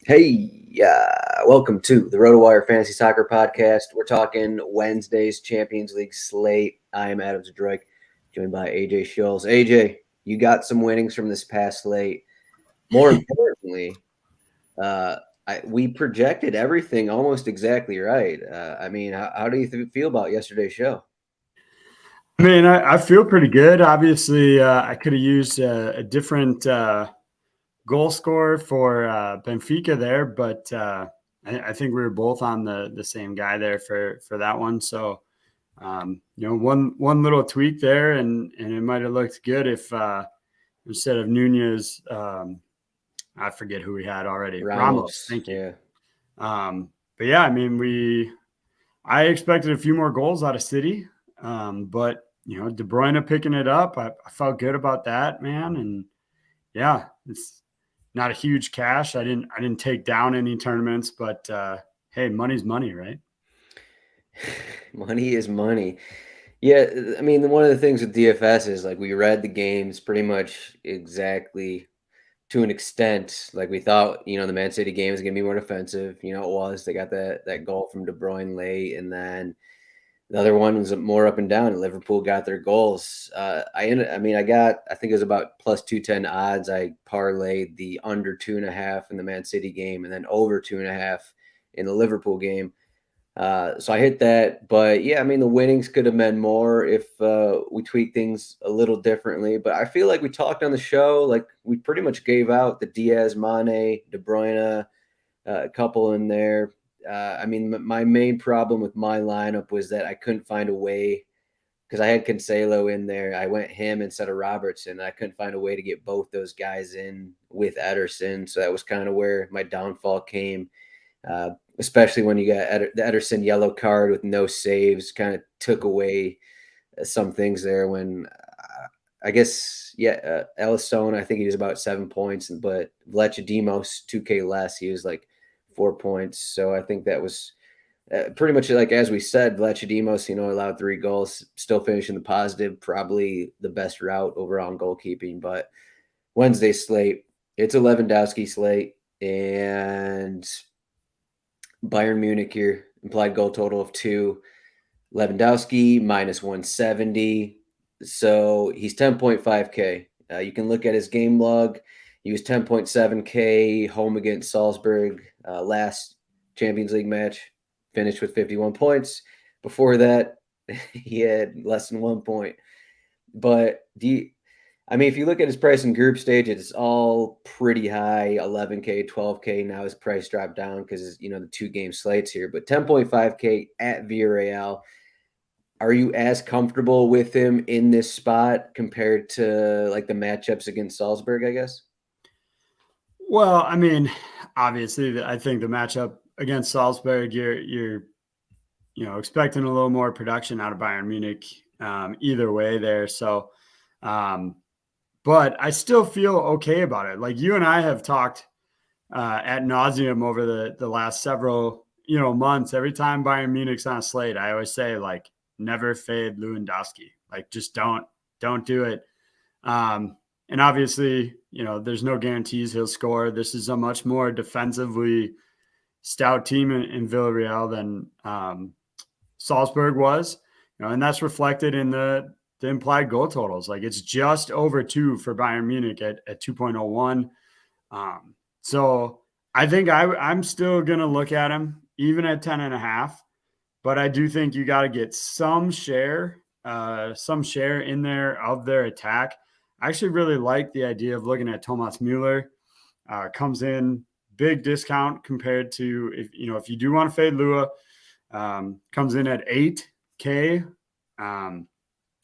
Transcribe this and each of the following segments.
Hey, welcome to the RotoWire Fantasy Soccer Podcast. We're talking Wednesday's Champions League slate. I am Adam Zdroik, joined by AJ Scholz. AJ, you got some winnings from this past slate. More importantly, we projected everything almost exactly right. How do you feel about yesterday's show? I feel pretty good. Obviously, I could have used a different goal scorer for Benfica there, but I think we were both on the same guy there for that one. So, one little tweak there, and it might have looked good if instead of Nunez, I forget who we had already. Ramos. Thank you. Yeah. But yeah, I expected a few more goals out of City, but De Bruyne picking it up, I felt good about that, man. And yeah, it's not a huge cash. I didn't take down any tournaments, but hey, money's money, right? Money is money. Yeah, one of the things with DFS is like we read the games pretty much exactly to an extent. Like we thought, the Man City game was going to be more defensive. It was. They got that goal from De Bruyne late, and then the other one was more up and down. Liverpool got their goals. I think it was about plus 210 odds. I parlayed the under 2.5 in the Man City game, and then over 2.5 in the Liverpool game. So I hit that, but yeah, the winnings could have been more if we tweak things a little differently. But I feel like we talked on the show, like we pretty much gave out the Diaz, Mane, De Bruyne, a couple in there. My main problem with my lineup was that I couldn't find a way because I had Cancelo in there. I went him instead of Robertson. I couldn't find a way to get both those guys in with Ederson, so that was kind of where my downfall came. Especially when you got the Ederson yellow card with no saves, kind of took away some things there. When Alisson, I think he was about 7 points, but Vlachodimos 2K less, he was like 4 points. So I think that was pretty much like as we said, Vlachodimos, allowed 3 goals, still finishing the positive, probably the best route overall in goalkeeping. But Wednesday slate, it's a Lewandowski slate, and Bayern Munich here, implied goal total of 2. Lewandowski minus 170. So he's 10.5K. You can look at his game log. He was 10.7K home against Salzburg last Champions League match, finished with 51 points. Before that, he had less than 1 point. But if you look at his price in group stage, it's all pretty high, 11K, 12K. Now his price dropped down because, the 2-game slates here. But 10.5K at Villarreal. Are you as comfortable with him in this spot compared to like the matchups against Salzburg, I guess? Well, obviously, I think the matchup against Salzburg, you're expecting a little more production out of Bayern Munich either way there. So, but I still feel okay about it. Like you and I have talked ad nauseum over the last several months. Every time Bayern Munich's on a slate, I always say like never fade Lewandowski. Like just don't do it. And obviously, there's no guarantees he'll score. This is a much more defensively stout team in Villarreal than Salzburg was, and that's reflected in the implied goal totals. Like it's just over 2 for Bayern Munich at 2.01. So I think I'm still going to look at him even at 10.5, but I do think you got to get some share in there of their attack. I actually really like the idea of looking at Thomas Müller. Comes in big discount compared to if you do want to fade Lua, comes in at 8K.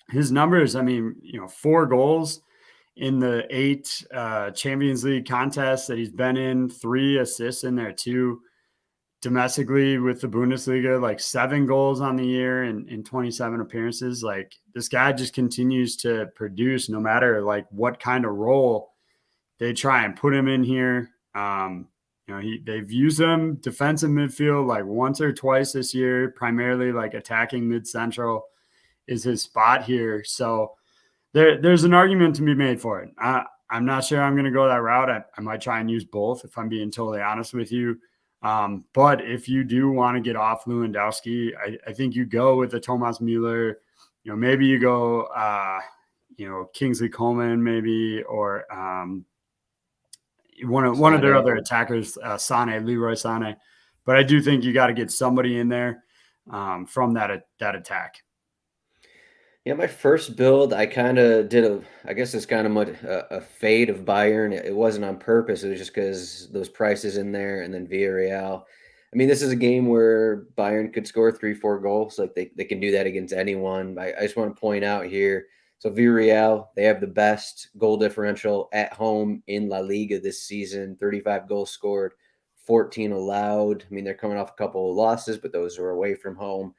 His numbers, 4 goals in the 8 Champions League contests that he's been in, 3 assists in there too. Domestically with the Bundesliga, like 7 goals on the year in 27 appearances. Like this guy just continues to produce no matter like what kind of role they try and put him in here. They've used him defensive midfield like once or twice this year, primarily like attacking mid-central is his spot here. So there's an argument to be made for it. I'm not sure I'm going to go that route. I might try and use both if I'm being totally honest with you. But if you do want to get off Lewandowski, I think you go with the Thomas Mueller. Maybe you go, Kingsley Coleman, maybe, or one of their other attackers, Leroy Sané. But I do think you got to get somebody in there from that attack. Yeah, my first build, I kind of did I guess it's kind of a fade of Bayern. It wasn't on purpose. It was just because those prices in there, and then Villarreal. I mean, this is a game where Bayern could score 3, 4 goals. Like they can do that against anyone. I just want to point out here. So Villarreal, they have the best goal differential at home in La Liga this season. 35 goals scored, 14 allowed. I mean, they're coming off a couple of losses, but those are away from home.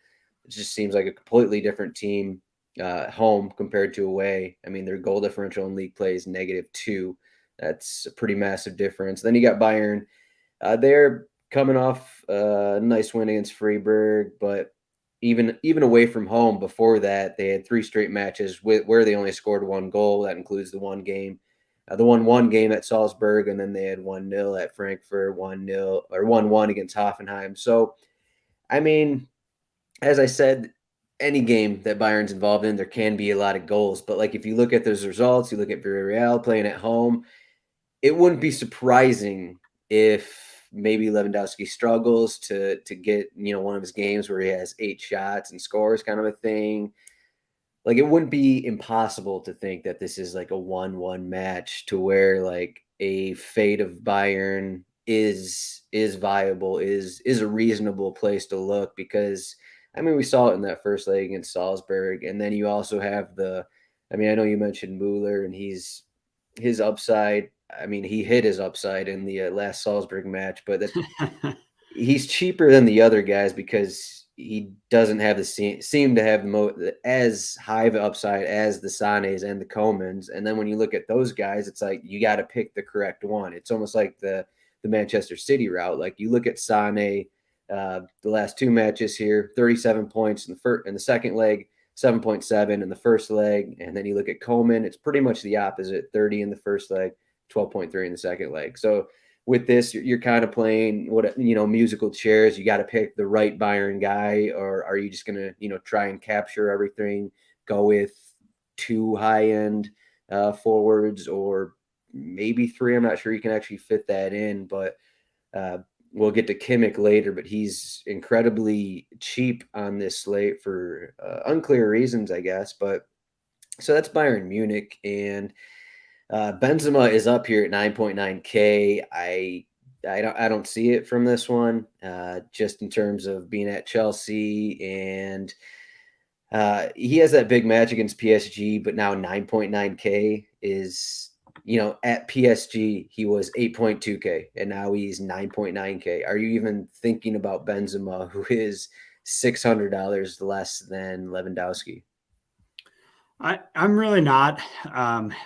It just seems like a completely different team home compared to away. I mean, their goal differential in league play is -2. That's a pretty massive difference. Then you got Bayern. They're coming off a nice win against Freiburg, but even away from home before that, they had 3 straight matches where they only scored 1 goal. That includes the one game, the 1-1 game at Salzburg, and then they had 1-0 at Frankfurt, 1-0 or 1-1 against Hoffenheim. So, I mean, as I said, any game that Bayern's involved in, there can be a lot of goals. But like if you look at those results, you look at Villarreal playing at home, it wouldn't be surprising if maybe Lewandowski struggles to get, one of his games where he has 8 shots and scores kind of a thing. Like it wouldn't be impossible to think that this is like a 1-1 match to where like a fate of Bayern is viable, is a reasonable place to look because I mean, we saw it in that first leg against Salzburg, and then you also have I mean, I know you mentioned Mueller, and his upside. I mean, he hit his upside in the last Salzburg match, but he's cheaper than the other guys because he doesn't have seem to have as high of an upside as the Sanes and the Comans. And then when you look at those guys, it's like you got to pick the correct one. It's almost like the Manchester City route. Like you look at Sane. The last 2 matches here, 37 points in the second leg, 7.7 in the first leg, and then you look at Coleman, it's pretty much the opposite, 30 in the first leg, 12.3 in the second leg. So with this, you're kind of playing musical chairs. You got to pick the right Bayern guy, or are you just gonna try and capture everything, go with 2 high-end forwards or maybe 3. I'm not sure you can actually fit that in, but we'll get to Kimmich later, but he's incredibly cheap on this slate for unclear reasons, I guess. But so that's Bayern Munich, and Benzema is up here at 9.9K. I don't see it from this one, just in terms of being at Chelsea, and he has that big match against PSG, but now 9.9K is. At PSG, he was 8.2K, and now he's 9.9K. Are you even thinking about Benzema, who is $600 less than Lewandowski? I'm really not.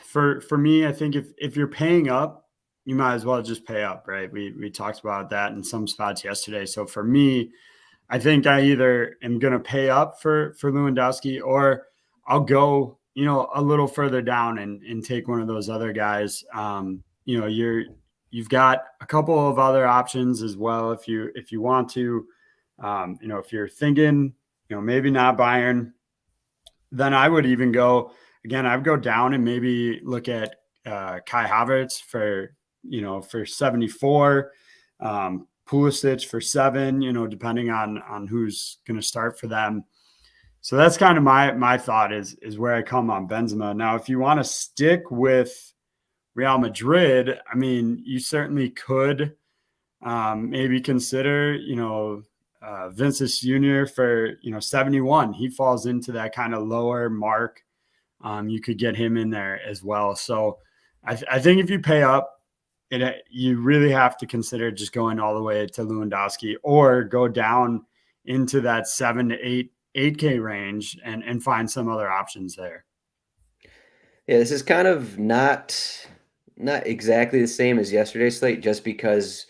For me, I think if you're paying up, you might as well just pay up, right? We talked about that in some spots yesterday. So for me, I think I either am going to pay up for Lewandowski, or I'll go a little further down and take one of those other guys. You've got a couple of other options as well if you want to. If you're thinking maybe not Bayern, then I would even go again. I would go down and maybe look at Kai Havertz for 74. Pulisic for 7, depending on who's going to start for them. So that's kind of my thought is where I come on Benzema. Now, if you want to stick with Real Madrid, I mean, you certainly could maybe consider, Vinicius Jr. for, 71. He falls into that kind of lower mark. You could get him in there as well. So I think if you pay up, you really have to consider just going all the way to Lewandowski, or go down into that 7 to 8K range and find some other options there. Yeah, this is kind of not exactly the same as yesterday's slate, just because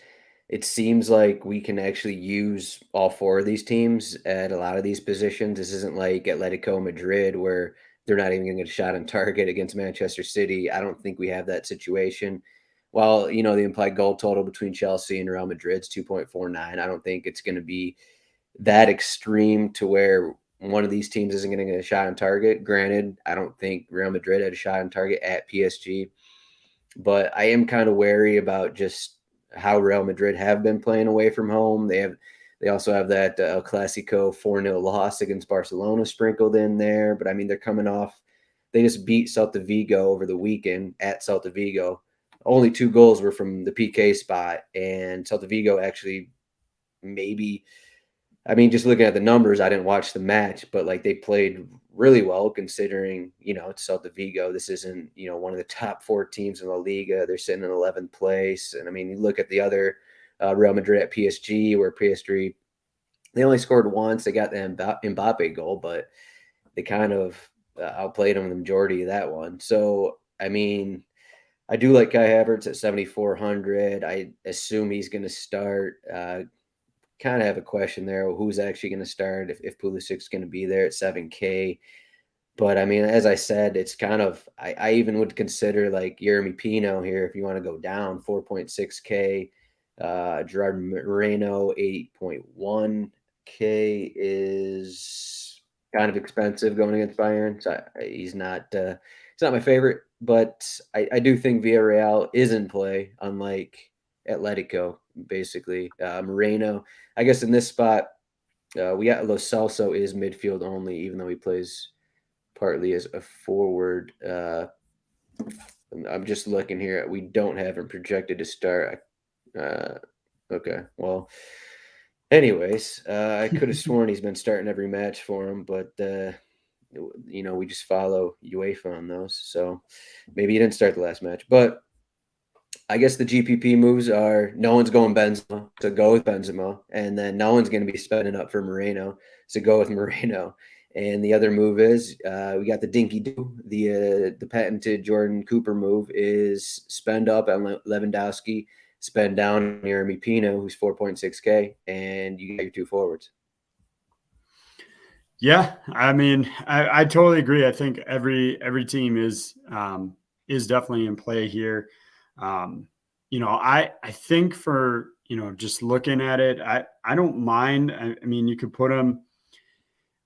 it seems like we can actually use all 4 of these teams at a lot of these positions. This isn't like Atletico Madrid where they're not even going to get a shot on target against Manchester City. I don't think we have that situation. While, you know, the implied goal total between Chelsea and Real Madrid's 2.49, I don't think it's going to be that extreme to where one of these teams isn't going to get a shot on target. Granted, I don't think Real Madrid had a shot on target at PSG, but I am kind of wary about just how Real Madrid have been playing away from home. They also have that El Clasico 4-0 loss against Barcelona sprinkled in there. But I mean, they're coming off. They just beat Celta Vigo over the weekend at Celta Vigo. Only 2 goals were from the PK spot, and Celta Vigo actually maybe. I mean, just looking at the numbers, I didn't watch the match, but like they played really well considering, you know, it's Celta Vigo. This isn't, you know, one of the top 4 teams in La Liga. They're sitting in 11th place. And I mean, you look at the other Real Madrid at PSG, where PSG, they only scored once. They got the Mbappe goal, but they kind of outplayed them the majority of that one. So, I mean, I do like Kai Havertz at 7,400. I assume he's going to start. Kind of have a question there. Who's actually going to start if Pulisic's going to be there at 7K? But I mean, as I said, it's kind of, I even would consider like Jeremy Pino here if you want to go down 4.6K. Gerard Moreno, 8.1K is kind of expensive going against Bayern. So he's not my favorite, but I do think Villarreal is in play, unlike Atletico, basically. Moreno, I guess in this spot, we got Lo Celso is midfield only, even though he plays partly as a forward. I'm just looking here. We don't have him projected to start. Okay, well, anyways, I could have sworn he's been starting every match for him, but you know, we just follow UEFA on those. So maybe he didn't start the last match, but I guess the GPP moves are no one's going Benzema, so go with Benzema, and then no one's going to be spending up for Moreno, so go with Moreno. And the other move is we got the Dinky Do, the patented Jordan Cooper move is spend up on Lewandowski, spend down Jeremy Pino, who's 4.6K, and you got your 2 forwards. Yeah, I mean, I totally agree. I think every team is definitely in play here. You know, I think for, you know, just looking at it, I don't mind. I mean, you could put him,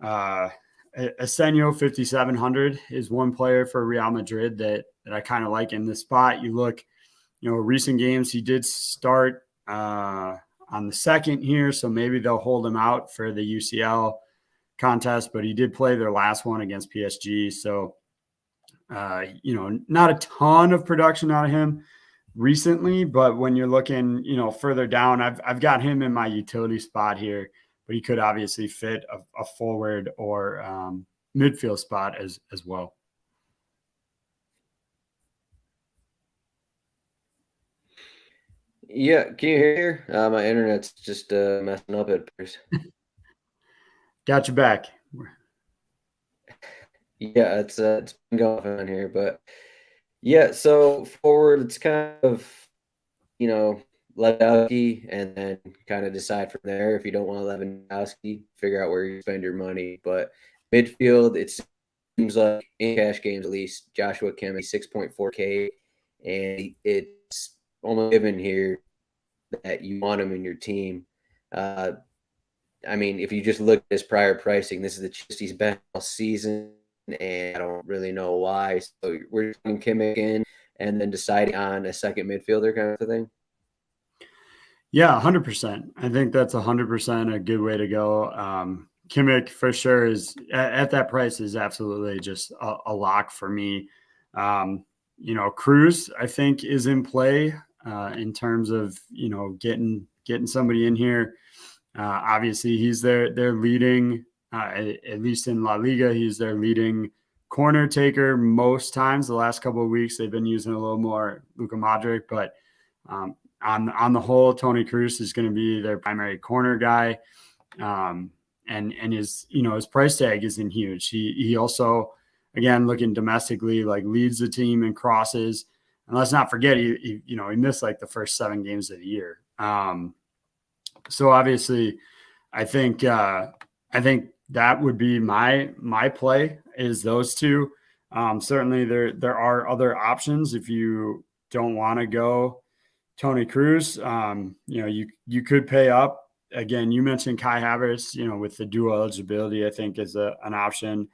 Asenio 5,700 is one player for Real Madrid that I kind of like in this spot. You look, you know, recent games, he did start on the second here, so maybe they'll hold him out for the UCL contest, but he did play their last one against PSG. So, you know, not a ton of production out of him recently, but when you're looking, you know, further down, I've got him in my utility spot here, but he could obviously fit a forward or midfield spot as well. Yeah, can you hear? My internet's just messing up at first. Got you back. Yeah, it's been going on here, but yeah. So forward, it's kind of, you know, Lewandowski, and then kind of decide from there. If you don't want Lewandowski, figure out where you spend your money. But midfield, it seems like in cash games at least, Joshua Kimmich 6.4K, and it's almost given here that you want him in your team. I mean, if you just look at his prior pricing, this is the cheapest he's been all season, and I don't really know why. So we're taking Kimmich in and then deciding on a second midfielder kind of thing. Yeah, 100%. I think that's 100% a good way to go. Kimmich for sure is at that price is absolutely just a lock for me. You know, Cruz I think is in play in terms of, you know, getting somebody in here. Obviously, he's their leading, at least in La Liga, he's their leading corner taker most times. The last couple of weeks, they've been using a little more Luka Modric, but on the whole, Toni Kroos is going to be their primary corner guy, and his, you know, his price tag isn't huge. He also, again, looking domestically, like leads the team in crosses. And let's not forget, he you know, he missed like the first 7 games of the year. So obviously, I think that would be my play is those two. Certainly there are other options if you don't want to go Tony Cruz. You could pay up. Again, you mentioned Kai Havertz, with the dual eligibility, I think is an option.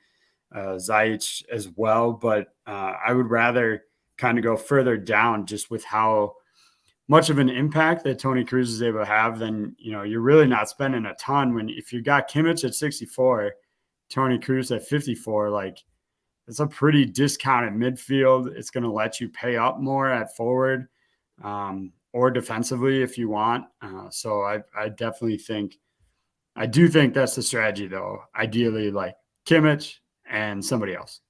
Ziyech as well, but I would rather kind of go further down just with how much of an impact that Tony Cruz is able to have. Then you're really not spending a ton if you got Kimmich at 64, Tony Cruz at 54, like it's a pretty discounted midfield. It's going to let you pay up more at forward or defensively if you want. So I definitely think that's the strategy though. Ideally like Kimmich and somebody else.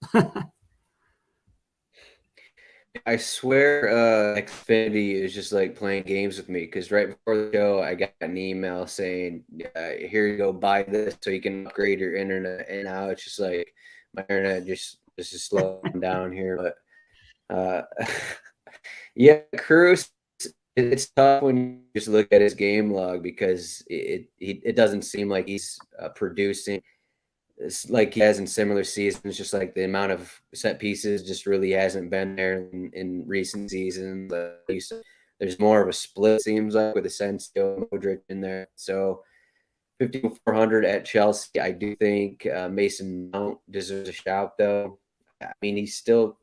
I swear Xfinity is just like playing games with me because right before the show, I got an email saying, here you go, buy this so you can upgrade your internet. And now it's just like my internet just is slowing down here. But yeah, Cruz, it's tough when you just look at his game log because it doesn't seem like he's producing. It's like he has in similar seasons, just like the amount of set pieces just really hasn't been there in recent seasons. There's more of a split, seems like, with Asensio, Modric in there. So 5,400 at Chelsea. I do think Mason Mount deserves a shout, though. I mean, he's still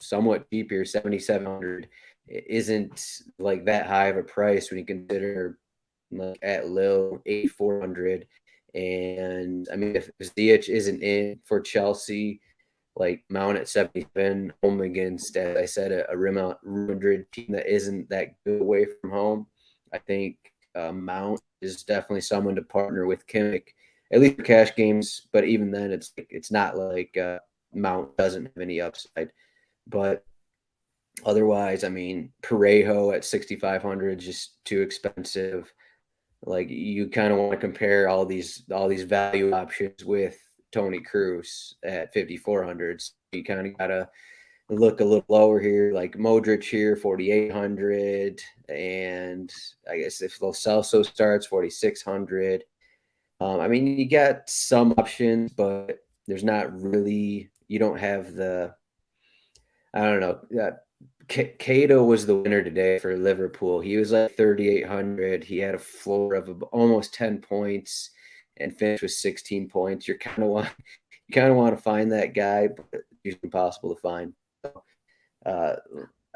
somewhat cheap here. 7,700 isn't like that high of a price when you consider like at Lille 8,400. And I mean, if Ziyech isn't in for Chelsea, like Mount at 77, home against, as I said, a Real Madrid team that isn't that good away from home, I think Mount is definitely someone to partner with Kimmich, at least for cash games. But even then, it's not like Mount doesn't have any upside. But otherwise, I mean, Parejo at 6,500 is just too expensive. Like you kind of want to compare all these value options with Tony Cruz at 5,400. So you kind of gotta look a little lower here, like Modric here, 4,800, and I guess if Lo Celso starts, 4,600. I mean, you got some options, but there's not really. You don't have the. I don't know. Cato was the winner today for Liverpool. He was like 3,800. He had a floor of almost 10 points and finished with 16 points. You kind of want to find that guy, but it's impossible to find. So, I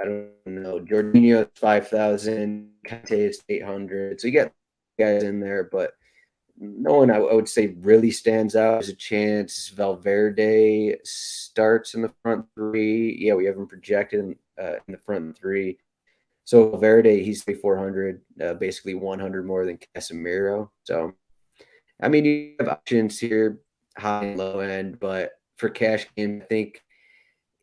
don't know. Jorginho 5,000. Kante is 800. So you got guys in there, but no one I would say really stands out. There's a chance Valverde starts in the front three. Yeah, we have him projected in the front three. So Valverde, he's 400, basically 100 more than Casemiro. So, I mean, you have options here, high and low end, but for cash game, I think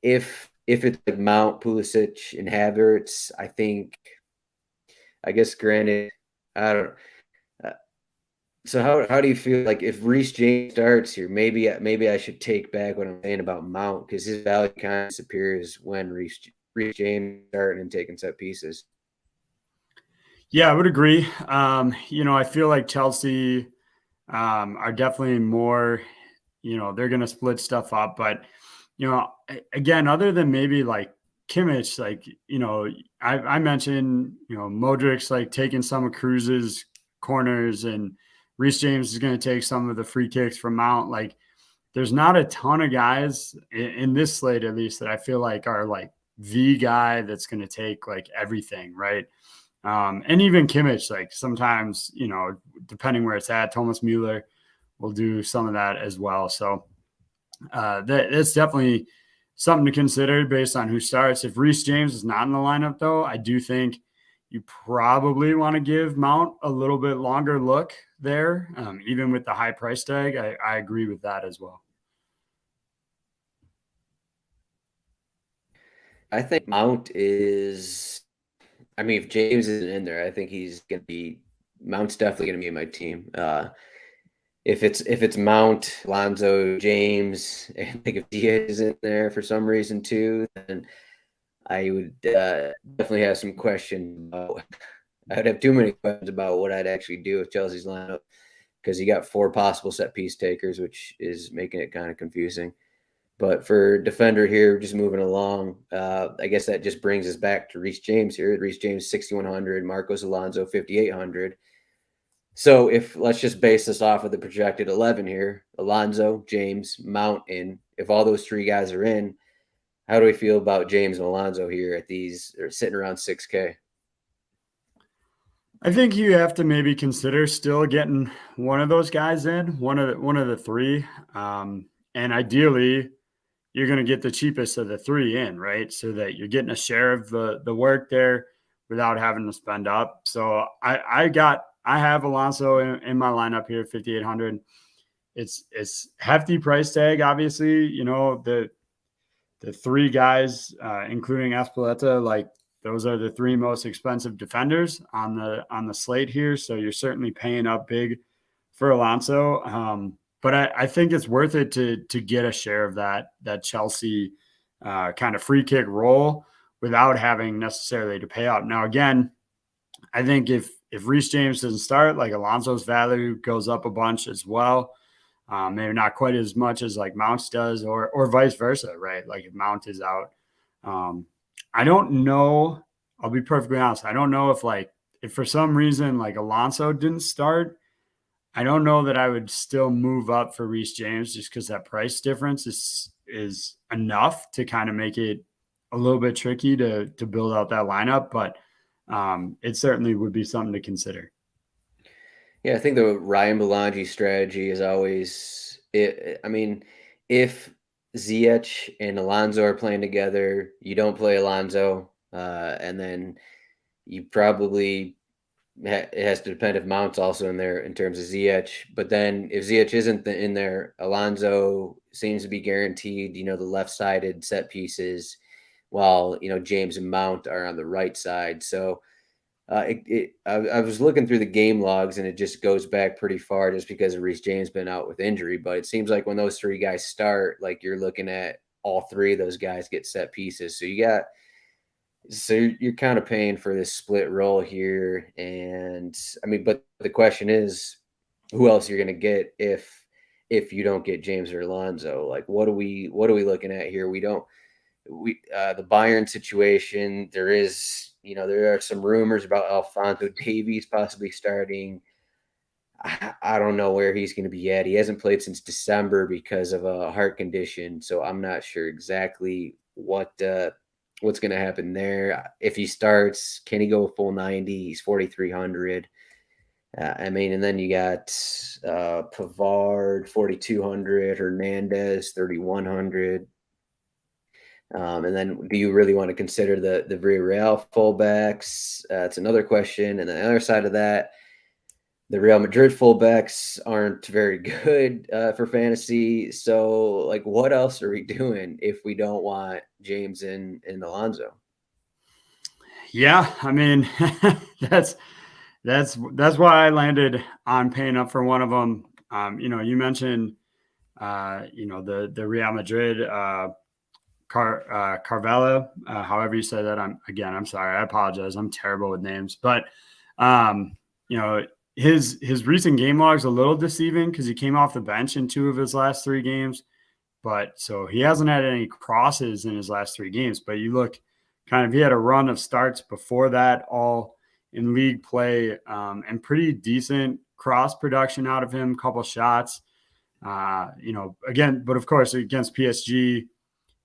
if it's like Mount, Pulisic, and Havertz, I guess granted, I don't know. So how do you feel like if Reece James starts here? Maybe I should take back what I'm saying about Mount because his value kind of disappears when Reece James starting and taking set pieces. Yeah, I would agree. I feel like Chelsea are definitely more. They're going to split stuff up, but again, other than maybe like Kimmich, like I mentioned Modric's like taking some of Cruz's corners and Reece James is going to take some of the free kicks from Mount. Like, there's not a ton of guys in this slate, at least, that I feel like are like the guy that's going to take like everything, right? And even Kimmich, like sometimes, depending where it's at, Thomas Mueller will do some of that as well. So that's definitely something to consider based on who starts. If Reece James is not in the lineup, though, I do think you probably want to give Mount a little bit longer look there, even with the high price tag. I agree with that as well. I think Mount is. I mean, if James isn't in there, I think he's going to be. Mount's definitely going to be in my team. If it's Mount, Lonzo, James, and like if Diaz is in there for some reason too, then I would definitely have some questions about. I'd have too many questions about what I'd actually do with Chelsea's lineup because you got 4 possible set piece takers, which is making it kind of confusing. But for defender here, just moving along, I guess that just brings us back to Reece James here. Reece James 6,100, Marcos Alonso 5,800. So if let's just base this off of the projected 11 here, Alonso, James, Mount in. If all those three guys are in, how do we feel about James and Alonso here at these? They're sitting around 6K. I think you have to maybe consider still getting one of those guys in, one of the three, and ideally, you're going to get the cheapest of the three in, right? So that you're getting a share of the work there without having to spend up. So I have Alonso in my lineup here, 5,800. It's hefty price tag, obviously. You know, the three guys, including Espeleta, like those are the three most expensive defenders on the slate here. So you're certainly paying up big for Alonso. But I think it's worth it to get a share of that Chelsea kind of free kick role without having necessarily to pay up. Now, again, I think if Reece James doesn't start, like Alonso's value goes up a bunch as well. Maybe not quite as much as like Mounts does, or vice versa, right? Like if Mount is out, I don't know. I'll be perfectly honest. I don't know if for some reason like Alonso didn't start, I don't know that I would still move up for Reece James just because that price difference is enough to kind of make it a little bit tricky to build out that lineup. But it certainly would be something to consider. Yeah, I think the Ryan Belangi strategy is always it. I mean, if Ziyech and Alonso are playing together, you don't play Alonso, and then you probably it has to depend if Mount's also in there in terms of Ziyech. But then if Ziyech isn't in there, Alonso seems to be guaranteed. You know, the left-sided set pieces, while James and Mount are on the right side. So I was looking through the game logs, and it just goes back pretty far just because of Reece James been out with injury. But it seems like when those three guys start, like you're looking at all three of those guys get set pieces. So you're kind of paying for this split role here. And I mean, but the question is, who else you're going to get if you don't get James or Alonso? Like, what are we looking at here? The Bayern situation, there are some rumors about Alphonso Davies possibly starting. I don't know where he's going to be at. He hasn't played since December because of a heart condition, so I'm not sure exactly what's going to happen there. If he starts, can he go a full 90? He's 4,300. I mean, and then you got Pavard 4,200, Hernandez 3,100. And then do you really want to consider the Villarreal fullbacks? It's another question. And the other side of that, the Real Madrid fullbacks aren't very good for fantasy. So, like, what else are we doing if we don't want James and Alonso? Yeah, I mean, that's why I landed on paying up for one of them. You mentioned, the Real Madrid Carvalho, however you say that. I'm sorry. I apologize. I'm terrible with names, but his recent game log is a little deceiving because he came off the bench in 2 of his last 3 games, but so he hasn't had any crosses in his last 3 games. But you look, he had a run of starts before that, all in league play, and pretty decent cross production out of him. Couple shots, again, but of course against PSG.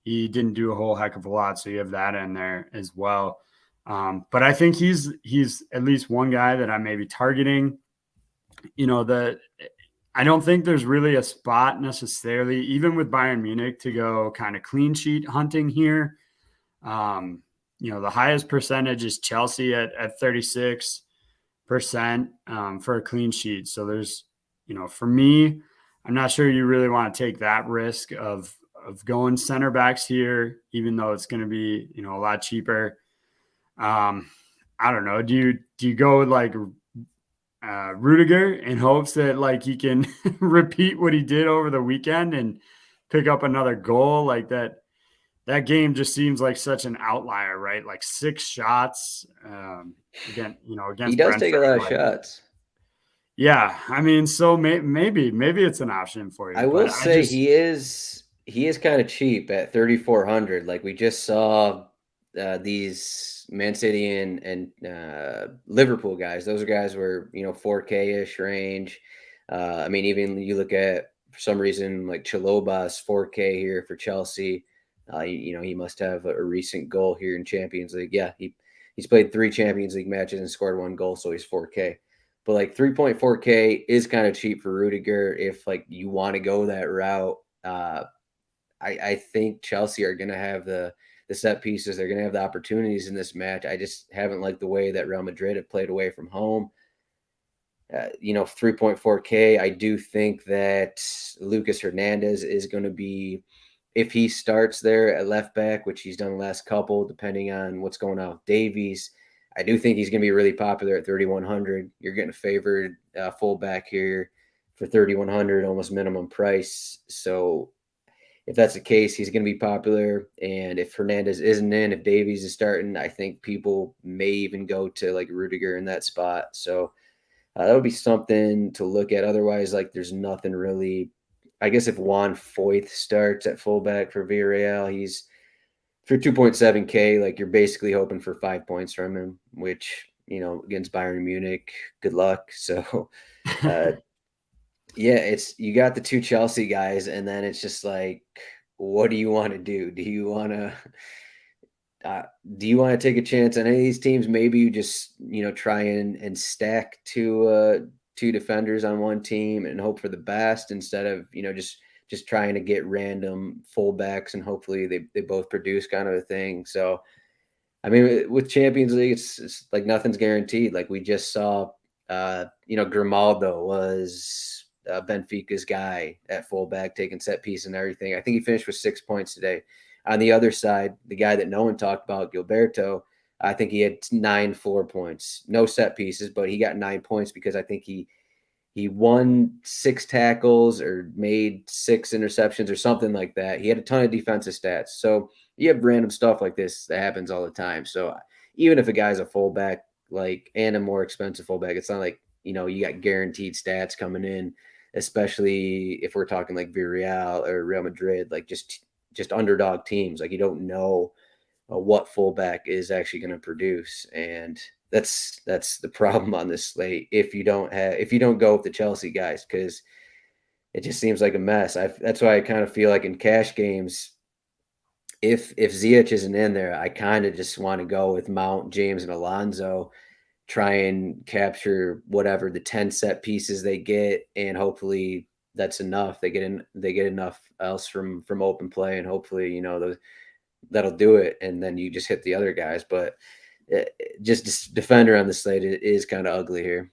He didn't do a whole heck of a lot, so you have that in there as well. But I think he's at least one guy that I may be targeting. I don't think there's really a spot necessarily, even with Bayern Munich, to go kind of clean sheet hunting here. The highest percentage is Chelsea at 36% for a clean sheet. So there's, for me, I'm not sure you really want to take that risk of going center backs here, even though it's going to be, a lot cheaper. I don't know. Do you go with like Rudiger in hopes that like he can repeat what he did over the weekend and pick up another goal? Like that game just seems like such an outlier, right? Like 6 shots against He does Brentford, take a lot of shots. Yeah, I mean, so maybe it's an option for you. I will say he is he is kind of cheap at 3,400. Like we just saw these Man City and Liverpool guys. Those guys were 4K ish range. I mean, even you look at for some reason like Chalobah's 4K here for Chelsea. He must have a recent goal here in Champions League. Yeah, he's played 3 Champions League matches and scored 1 goal, so he's 4K. But like 3.4K is kind of cheap for Rudiger if like you want to go that route. I think Chelsea are going to have the set pieces. They're going to have the opportunities in this match. I just haven't liked the way that Real Madrid have played away from home. 3.4K. I do think that Lucas Hernandez is going to be, if he starts there at left back, which he's done the last couple, depending on what's going on with Davies, I do think he's going to be really popular at 3,100. You're getting a favored fullback here for 3,100, almost minimum price. So if that's the case, he's going to be popular. And if Hernandez isn't in, if Davies is starting, I think people may even go to like Rudiger in that spot. So that would be something to look at. Otherwise, like there's nothing really. I guess if Juan Foyth starts at fullback for Villarreal, he's for 2.7K. Like you're basically hoping for 5 points from him, which against Bayern Munich, good luck. So uh, yeah, it's you got the 2 Chelsea guys, and then it's just like, what do you want to do? Uh, do you want to take a chance on any of these teams? Maybe you just try and stack two defenders on one team and hope for the best instead of just trying to get random fullbacks and hopefully they both produce kind of a thing. So I mean, with Champions League, it's like nothing's guaranteed. Like we just saw, Grimaldo was Benfica's guy at fullback, taking set piece and everything. I think he finished with 6 points today. On the other side, the guy that no one talked about, Gilberto, I think he had 9 floor points, no set pieces, but he got 9 points because I think he won 6 tackles or made 6 interceptions or something like that. He had a ton of defensive stats. So you have random stuff like this that happens all the time. So even if a guy's a fullback, like and a more expensive fullback, it's not like you got guaranteed stats coming in, especially if we're talking like Villarreal or Real Madrid, like just underdog teams. Like you don't know what fullback is actually going to produce, and that's the problem on this slate. If you don't go with the Chelsea guys, because it just seems like a mess. That's why I kind of feel like in cash games, if Ziyech isn't in there, I kind of just want to go with Mount, James, and Alonso, try and capture whatever the 10 set pieces they get, and hopefully that's enough. They get enough else from open play, and hopefully that'll do it, and then you just hit the other guys. But just defender on the slate is kind of ugly here.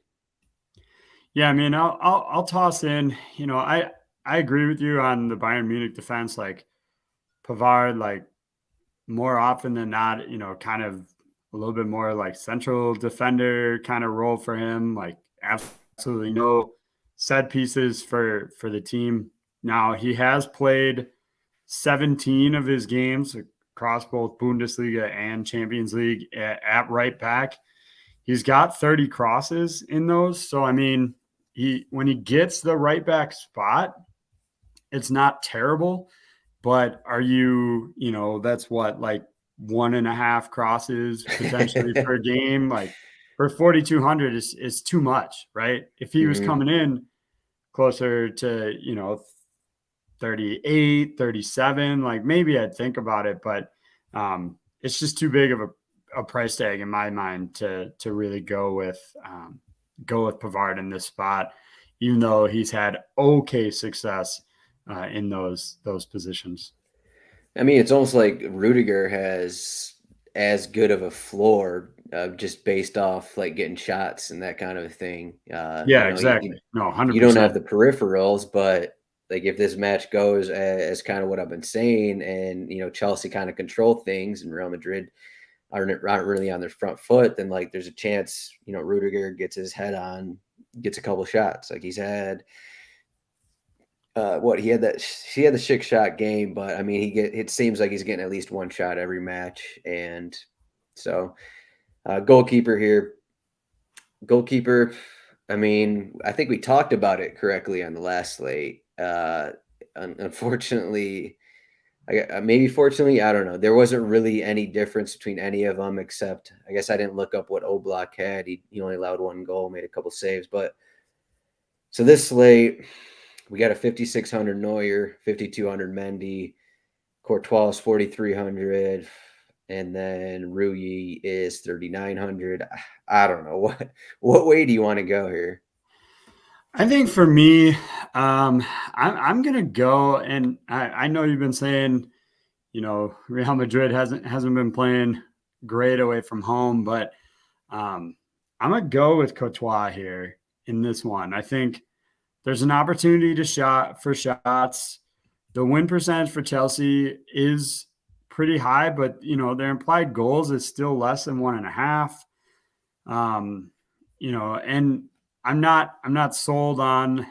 Yeah, I mean, I'll toss in. I agree with you on the Bayern Munich defense. Like Pavard, like more often than not, kind of a little bit more like central defender kind of role for him. Like absolutely no set pieces for the team. Now he has played 17 of his games across both Bundesliga and Champions League at right back. He's got 30 crosses in those. So I mean, when he gets the right back spot, it's not terrible. But that's what, like 1.5 crosses potentially per game. Like for 4,200 is too much, right? If he was coming in closer to 38, 37, like maybe I'd think about it, but it's just too big of a price tag in my mind to really go with Pavard in this spot, even though he's had okay success in those positions. I mean, it's almost like Rudiger has as good of a floor just based off like getting shots and that kind of a thing. Yeah, exactly. No, you don't have 100%. the peripherals, but like if this match goes as kind of what I've been saying, and Chelsea kind of control things, and Real Madrid aren't really on their front foot, then like there's a chance Rudiger gets his head on, gets a couple shots. Like he's had he had the 6-shot game, but I mean it seems like he's getting at least one shot every match. And so goalkeeper here. Goalkeeper, I mean, I think we talked about it correctly on the last slate. Unfortunately, Maybe fortunately, I don't know. There wasn't really any difference between any of them, except I guess I didn't look up what Oblak had. He only allowed one goal, made a couple saves. But so this slate, we got a 5,600 Neuer, 5,200 Mendy, Courtois is 4,300, and then Rui is 3,900. I don't know what way do you want to go here? I think for me, I'm gonna go, and I know you've been saying, Real Madrid hasn't been playing great away from home, but um, I'm gonna go with Courtois here in this one. I think there's an opportunity to shot for shots. The win percentage for Chelsea is pretty high, but their implied goals is still less than 1.5. Um, and I'm not sold on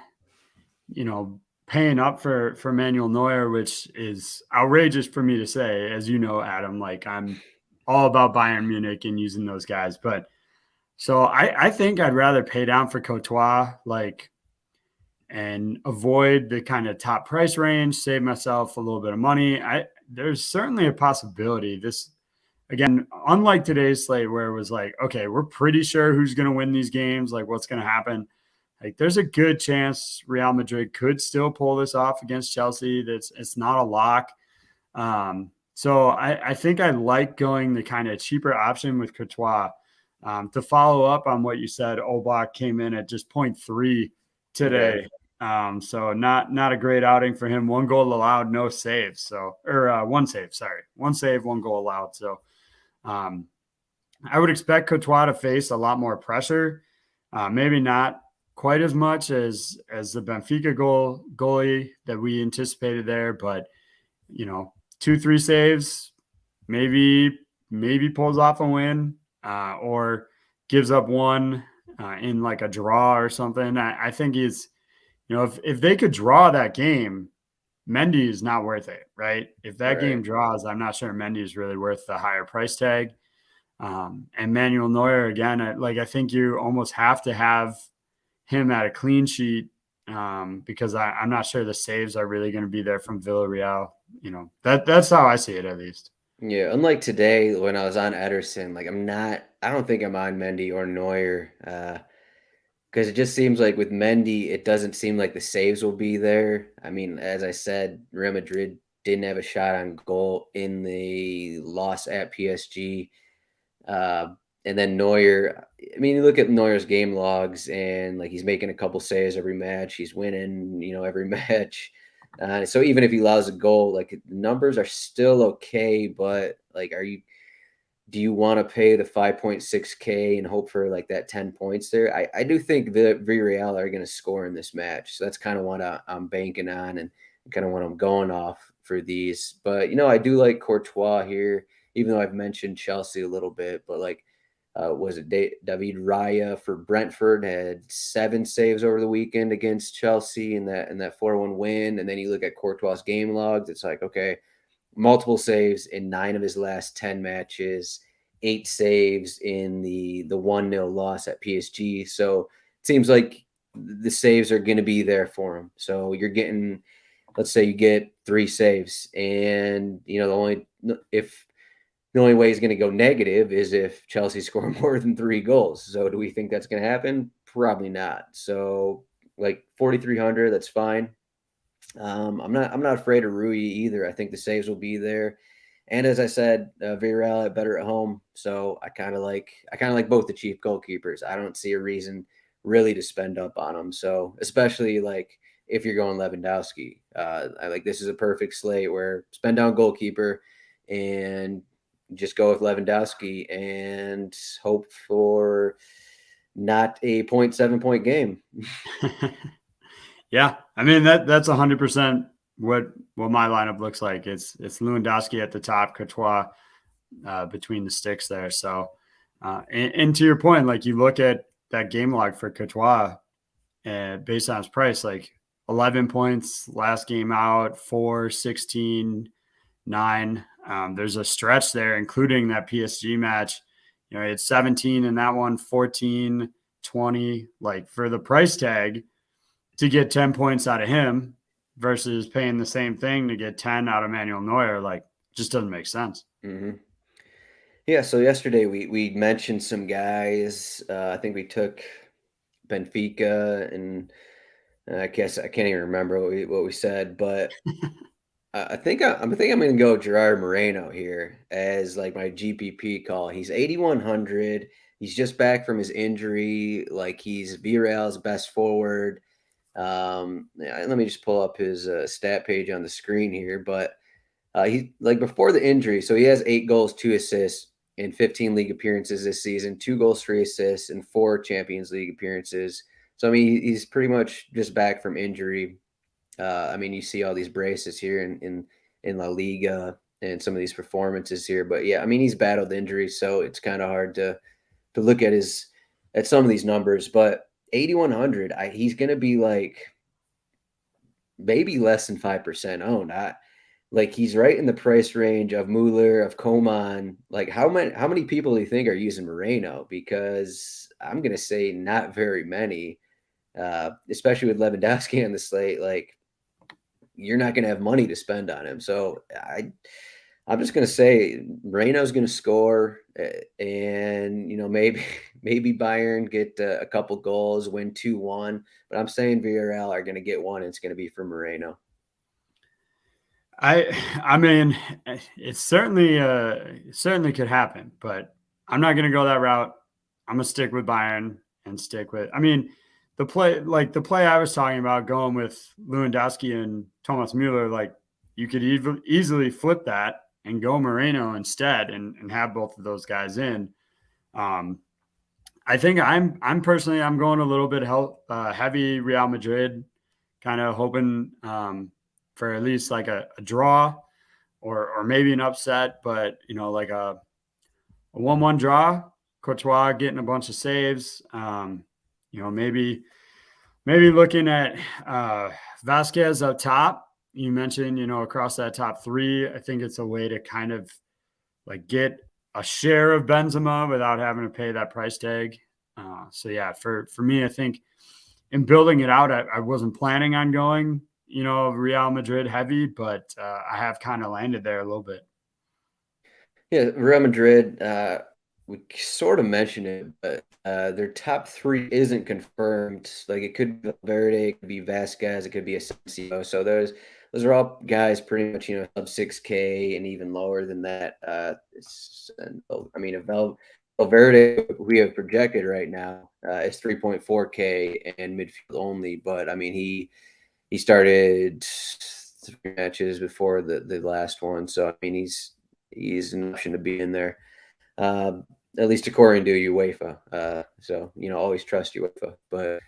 paying up for Manuel Neuer, which is outrageous for me to say, as you know, Adam. Like, I'm all about Bayern Munich and using those guys, but so I think I'd rather pay down for Courtois, like, and avoid the kind of top price range, save myself a little bit of money. There's certainly a possibility this. Again, unlike today's slate where it was like, okay, we're pretty sure who's going to win these games, like what's going to happen. Like, there's a good chance Real Madrid could still pull this off against Chelsea. It's not a lock. So I think I like going the kind of cheaper option with Courtois. To follow up on what you said, Oblak came in at just 0.3 today. So not a great outing for him. One goal allowed, no saves. So, or one save, sorry. One save, one goal allowed. So I would expect Courtois to face a lot more pressure. Maybe not quite as much as the Benfica goalie that we anticipated there, but 2-3 saves, maybe pulls off a win, or gives up one in like a draw or something. I think he's, if they could draw that game, Mendy is not worth it, right? If that game draws, I'm not sure Mendy is really worth the higher price tag. And Manuel Neuer, again, I think you almost have to have him at a clean sheet, because I'm not sure the saves are really going to be there from Villarreal. That's how I see it, at least. Yeah, unlike today when I was on Ederson, like I don't think I'm on Mendy or Neuer, because it just seems like with Mendy, it doesn't seem like the saves will be there. I mean, as I said, Real Madrid didn't have a shot on goal in the loss at PSG. And then Neuer, I mean, you look at Neuer's game logs and like he's making a couple saves every match. He's winning, every match. So even if he allows a goal, like the numbers are still okay, but like, do you want to pay the 5.6K and hope for like that 10 points there? I do think the Villarreal are going to score in this match. So that's kind of what I'm banking on and kind of what I'm going off for these. But, I do like Courtois here, even though I've mentioned Chelsea a little bit, but like, was it David Raya for Brentford had 7 saves over the weekend against Chelsea in that 4-1 win. And then you look at Courtois' game logs, it's like, okay, multiple saves in 9 of his last 10 matches, 8 saves in the 1-0 loss at PSG. So it seems like the saves are going to be there for him. So you're getting, let's say you get 3 saves, and the only way he's going to go negative is if Chelsea score more than 3 goals. So do we think that's going to happen? Probably not. So like 4,300, that's fine. I'm not afraid of Rui either. I think the saves will be there, and as I said, Villarreal better at home. So I kind of like both the chief goalkeepers. I don't see a reason really to spend up on them. So especially like if you're going Lewandowski, I like this is a perfect slate where spend down goalkeeper and just go with Lewandowski and hope for not a 0.7 point game. Yeah, I mean that's 100% what my lineup looks like. It's Lewandowski at the top, Courtois between the sticks there. So, and to your point, like you look at that game log for Courtois, based on his price, like 11 points last game out, 4, 16, 9. There's a stretch there, including that PSG match. He had 17 in that one, 14, 20. Like, for the price tag, to get 10 points out of him, versus paying the same thing to get 10 out of Manuel Neuer. Like, just doesn't make sense. Mm-hmm. Yeah, so yesterday we mentioned some guys. I think we took Benfica, and I guess I can't even remember what we said, but I think I'm going to go Gerard Moreno here as like my GPP call. He's 8,100. He's just back from his injury. Like, he's Villarreal's best forward. Let me just pull up his stat page on the screen here, but he, like, before the injury, so he has 8 goals, 2 assists in 15 league appearances this season, 2 goals, 3 assists, and 4 Champions League appearances. So I mean, he's pretty much just back from injury. I mean, you see all these braces here in La Liga and some of these performances here, but yeah, I mean, he's battled injuries, so it's kind of hard to look at some of these numbers. But 8,100, he's going to be like maybe less than 5% owned. Like, he's right in the price range of Mueller, of Coman. Like, how many people do you think are using Moreno? Because I'm going to say not very many, especially with Lewandowski on the slate. Like, you're not going to have money to spend on him. So I'm just going to say Moreno's going to score, and maybe maybe Bayern get a couple goals, win 2-1. But I'm saying Villarreal are going to get one, and it's going to be for Moreno. I mean, it certainly could happen, but I'm not going to go that route. I'm going to stick with Bayern and stick with. I mean, the play I was talking about, going with Lewandowski and Thomas Mueller, like, you could easily flip that and go Moreno instead, and have both of those guys in. I think I'm personally going a little bit heavy Real Madrid, kind of hoping for at least like a draw or maybe an upset, but like a 1-1 draw. Courtois getting a bunch of saves. Maybe looking at Vasquez up top. You mentioned, across that top 3, I think it's a way to kind of like get a share of Benzema without having to pay that price tag. So yeah, for me, I think in building it out, I wasn't planning on going, Real Madrid heavy, but I have kind of landed there a little bit. Yeah, Real Madrid, we sort of mentioned it, but their top 3 isn't confirmed. Like, it could be Valverde, it could be Vasquez, it could be Asensio. So those are all guys pretty much, sub 6K and even lower than that. I mean, Valverde, we have projected right now, is 3.4K and midfield only. But I mean, he started 3 matches before the last one, so I mean, he's an option to be in there, at least according to UEFA. So always trust UEFA. But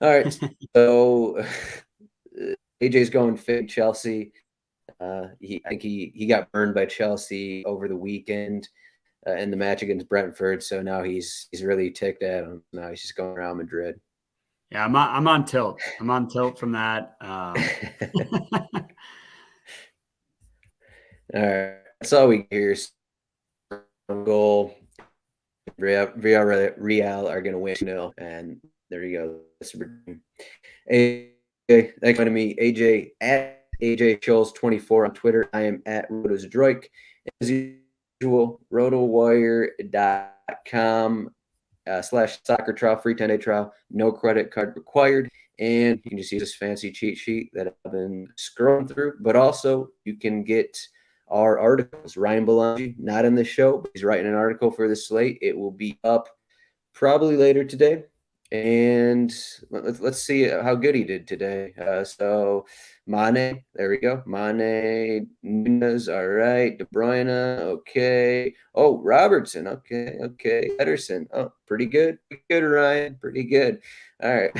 all right, so AJ's going fit Chelsea. I think he got burned by Chelsea over the weekend in the match against Brentford. So now he's really ticked at him. Now he's just going around Madrid. Yeah, I'm on tilt. I'm on tilt from that. All right, that's all we hear. Goal. Real are going to win 2-0, and there you go. That's AJ, thanks for joining me. AJ at AJ Scholz 24 on Twitter. I am at Zdroik. As usual, rotowire.com /soccer trial, free 10-day trial, no credit card required. And you can just use this fancy cheat sheet that I've been scrolling through. But also, you can get our articles. Ryan Belangi, not in the show, but he's writing an article for the slate. It will be up probably later today. And let's see how good he did today. So Mane, there we go. Mane, Nunes, all right. De Bruyne, okay. Oh, Robertson, okay. Ederson, oh, pretty good. Pretty good, Ryan. Pretty good. All right.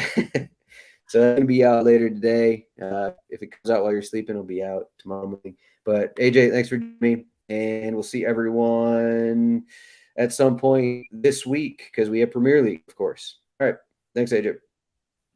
So it's going to be out later today. If it comes out while you're sleeping, it'll be out tomorrow morning. But AJ, thanks for joining me. And we'll see everyone at some point this week because we have Premier League, of course. All right. Thanks, AJ.